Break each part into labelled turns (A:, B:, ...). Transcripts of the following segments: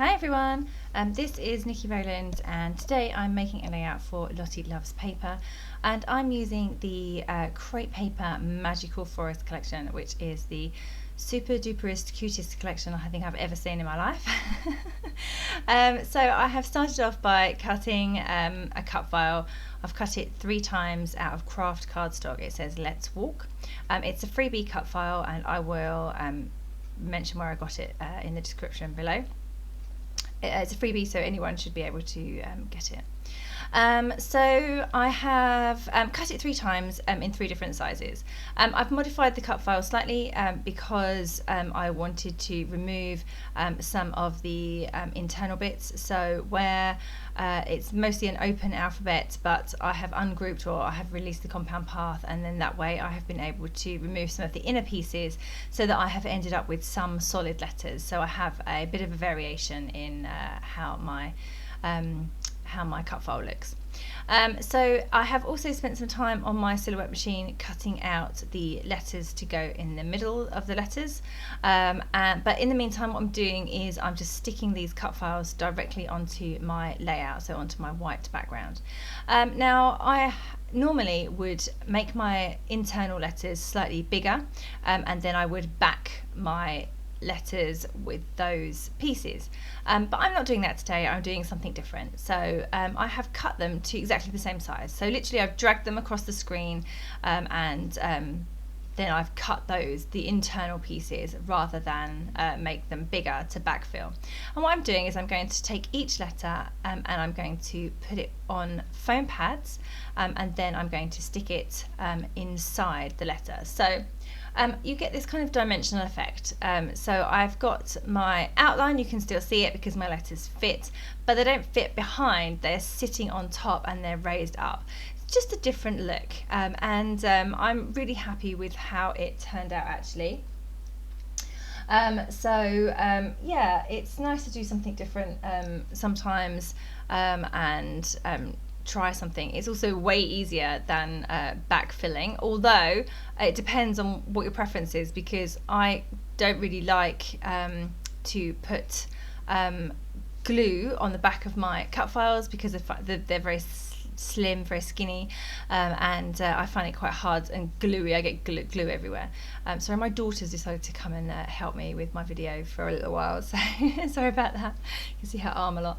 A: Hi everyone, this is Nikki Rowland and today I'm making a layout for Lottie Loves Paper and I'm using the Crepe Paper Magical Forest collection, which is the super duperest cutest collection I think I've ever seen in my life. So I have started off by cutting a cut file. I've cut it 3 times out of craft cardstock. It says Let's Walk. It's a freebie cut file and I will mention where I got it in the description below. It's a freebie, so anyone should be able to get it. So I have cut it 3 times in 3 different sizes. I've modified the cut file slightly because I wanted to remove some of the internal bits. So where it's mostly an open alphabet, but I have ungrouped or I have released the compound path, and then that way I have been able to remove some of the inner pieces so that I have ended up with some solid letters. So I have a bit of a variation in how my cut file looks. So I have also spent some time on my silhouette machine cutting out the letters to go in the middle of the letters, but in the meantime what I'm doing is I'm just sticking these cut files directly onto my layout, so onto my white background. Now I normally would make my internal letters slightly bigger and then I would back my letters with those pieces, but I'm not doing that today. I'm doing something different. So I have cut them to exactly the same size. So literally I've dragged them across the screen and then I've cut the internal pieces rather than make them bigger to backfill. And what I'm doing is I'm going to take each letter and I'm going to put it on foam pads and then I'm going to stick it inside the letter. So you get this kind of dimensional effect. So I've got my outline, you can still see it because my letters fit, but they don't fit behind, they're sitting on top and they're raised up. It's just a different look, and I'm really happy with how it turned out actually. Yeah, it's nice to do something different sometimes and try something. It's also way easier than backfilling, although it depends on what your preference is, because I don't really like to put glue on the back of my cut files because they're very slim, very skinny, and I find it quite hard and gluey. I get glue everywhere. Sorry, my daughter's decided to come and help me with my video for a little while, so sorry about that. You can see her arm a lot.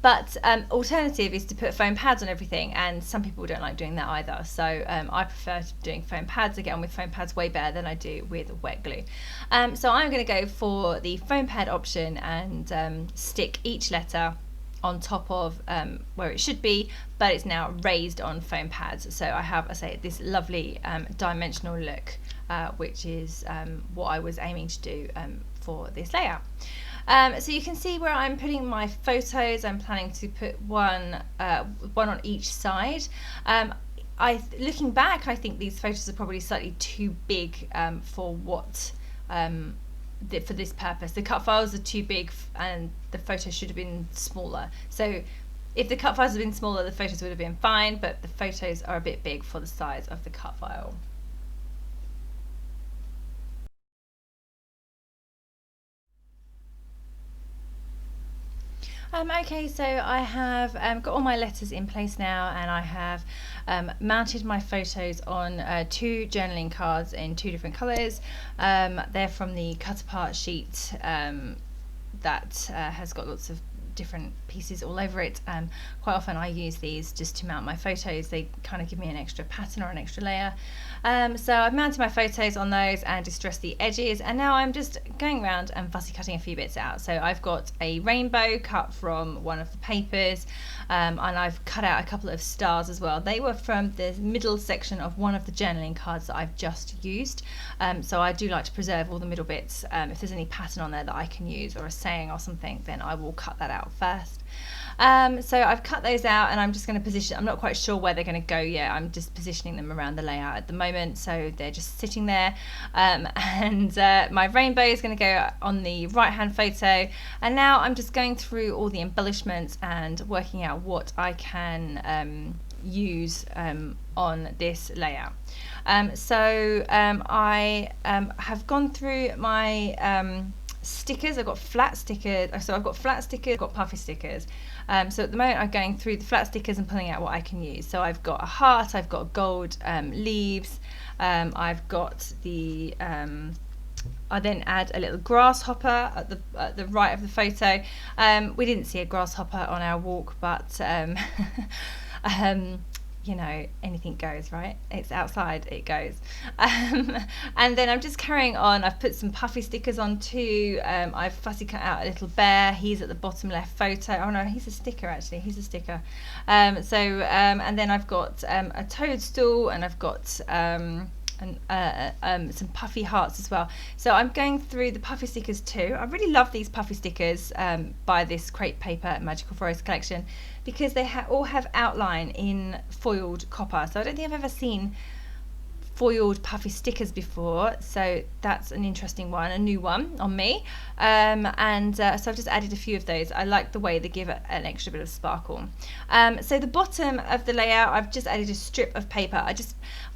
A: But alternative is to put foam pads on everything, and some people don't like doing that either. So I prefer doing foam pads. I get on with foam pads way better than I do with wet glue. So I'm going to go for the foam pad option and stick each letter on top of where it should be, but it's now raised on foam pads. So I have, I say, this lovely dimensional look, which is what I was aiming to do for this layout. So you can see where I'm putting my photos. I'm planning to put one on each side. Looking back, I think these photos are probably slightly too big for what for this purpose. The cut files are too big and the photos should have been smaller. So if the cut files had been smaller, the photos would have been fine, but the photos are a bit big for the size of the cut file. Okay, so I have got all my letters in place now, and I have mounted my photos on 2 journaling cards in 2 different colours. They're from the cut apart sheet that has got lots of different pieces all over it. Quite often I use these just to mount my photos. They kind of give me an extra pattern or an extra layer. So I've mounted my photos on those and distressed the edges, and now I'm just going around and fussy cutting a few bits out. So I've got a rainbow cut from one of the papers, and I've cut out a couple of stars as well. They were from the middle section of one of the journaling cards that I've just used. So I do like to preserve all the middle bits. If there's any pattern on there that I can use or a saying or something, then I will cut that out first. So I've cut those out and I'm just going to position. I'm not quite sure where they're going to go yet. I'm just positioning them around the layout at the moment, so they're just sitting there. And my rainbow is going to go on the right hand photo, and now I'm just going through all the embellishments and working out what I can use on this layout. I have gone through my stickers. I've got flat stickers. So I've got flat stickers, I've got puffy stickers. So at the moment I'm going through the flat stickers and pulling out what I can use. So I've got a heart, I've got gold leaves, I've got the I then add a little grasshopper at the right of the photo. We didn't see a grasshopper on our walk, but you know, anything goes, right? It's outside, it goes. And then I'm just carrying on. I've put some puffy stickers on too. I've fussy cut out a little bear. He's at the bottom left photo. Oh no, he's a sticker actually. He's a sticker. And then I've got a toadstool, and I've got some puffy hearts as well. So I'm going through the puffy stickers too. I really love these puffy stickers by this Crepe Paper Magical Forest collection, because they all have outline in foiled copper. So I don't think I've ever seen foiled puffy stickers before, so that's an interesting one, a new one on me. So I've just added a few of those. I like the way they give it an extra bit of sparkle. So the bottom of the layout, I've just added a strip of paper.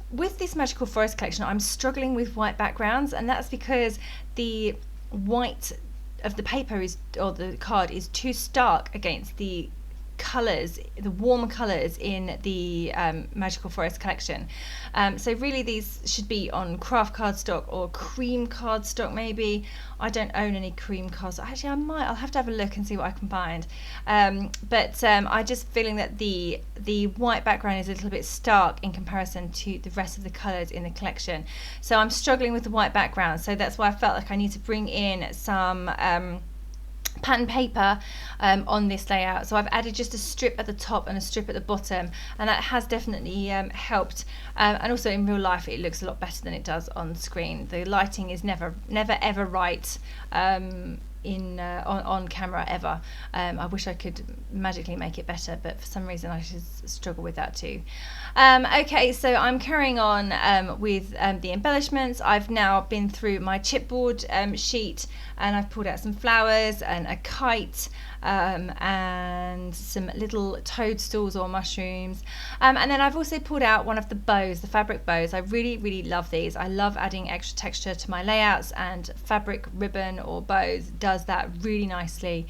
A: With this Magical Forest collection, I'm struggling with white backgrounds, and that's because the white of the paper or the card is too stark against the colours, the warm colours in the Magical Forest collection. So really these should be on craft cardstock or cream cardstock maybe. I don't own any cream cardstock. Actually I'll have to have a look and see what I can find. But I just feeling that the white background is a little bit stark in comparison to the rest of the colours in the collection. So I'm struggling with the white background. So that's why I felt like I need to bring in some pattern paper on this layout. So I've added just a strip at the top and a strip at the bottom, and that has definitely helped. And also in real life it looks a lot better than it does on screen. The lighting is never ever right on camera ever. I wish I could magically make it better, but for some reason I just struggle with that too. Okay, so I'm carrying on with the embellishments. I've now been through my chipboard sheet, and I've pulled out some flowers and a kite, and some little toadstools or mushrooms, and then I've also pulled out one of the bows, the fabric bows. I really love these. I love adding extra texture to my layouts, and fabric ribbon or bows does that really nicely.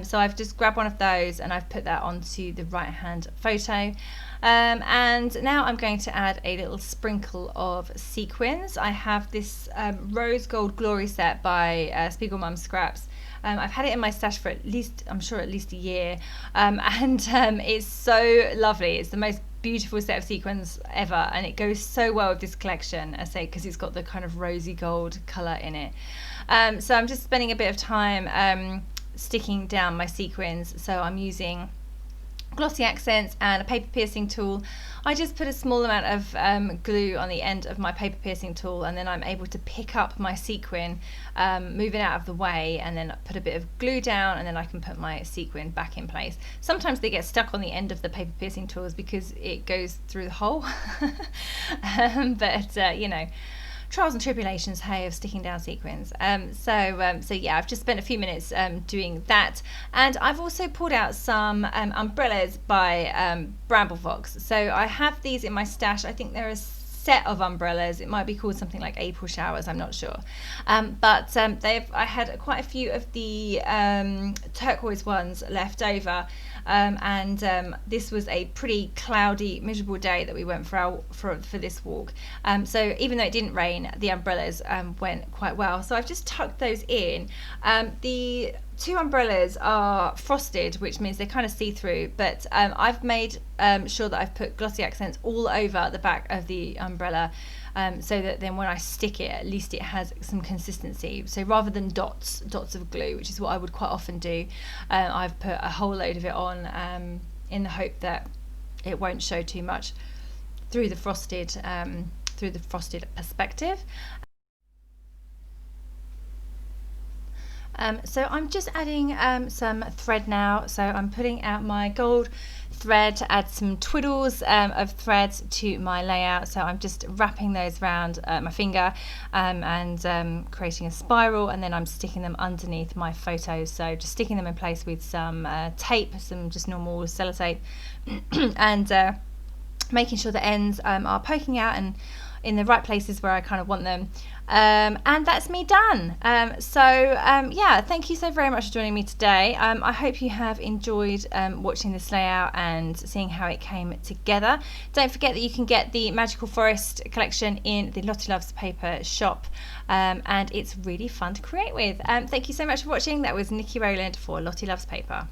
A: So I've just grabbed one of those and I've put that onto the right hand photo. And now I'm going to add a little sprinkle of sequins. I have this rose gold glory set by Spiegelmum Scraps. I've had it in my stash for at least a year, and it's so lovely. It's the most beautiful set of sequins ever, and it goes so well with this collection, I say, because it's got the kind of rosy gold colour in it. So I'm just spending a bit of time sticking down my sequins. So I'm using glossy accents and a paper piercing tool. I just put a small amount of glue on the end of my paper piercing tool, and then I'm able to pick up my sequin, move it out of the way, and then put a bit of glue down, and then I can put my sequin back in place. Sometimes they get stuck on the end of the paper piercing tools because it goes through the hole. But you know, trials and tribulations, hey, of sticking down sequins. So yeah, I've just spent a few minutes doing that, and I've also pulled out some umbrellas by Bramble Fox. So I have these in my stash. I think they're a set of umbrellas. It might be called something like April showers, I'm not sure. But I had quite a few of the turquoise ones left over, and this was a pretty cloudy, miserable day that we went for this walk. So even though it didn't rain, the umbrellas went quite well. So I've just tucked those in. The two umbrellas are frosted, which means they're kind of see-through, but I've made sure that I've put glossy accents all over the back of the umbrella, so that then when I stick it, at least it has some consistency. So rather than dots of glue, which is what I would quite often do, I've put a whole load of it on, in the hope that it won't show too much through the frosted perspective. So I'm just adding some thread now. So I'm putting out my gold thread to add some twiddles of threads to my layout. So I'm just wrapping those around my finger, and creating a spiral, and then I'm sticking them underneath my photos. So just sticking them in place with some tape, some just normal sellotape, and making sure the ends are poking out and in the right places where I kind of want them. And that's me done. Yeah, thank you so very much for joining me today. I hope you have enjoyed watching this layout and seeing how it came together. Don't forget that you can get the Magical Forest collection in the Lottie Loves Paper shop, and it's really fun to create with. Thank you so much for watching. That was Nikki Rowland for Lottie Loves Paper.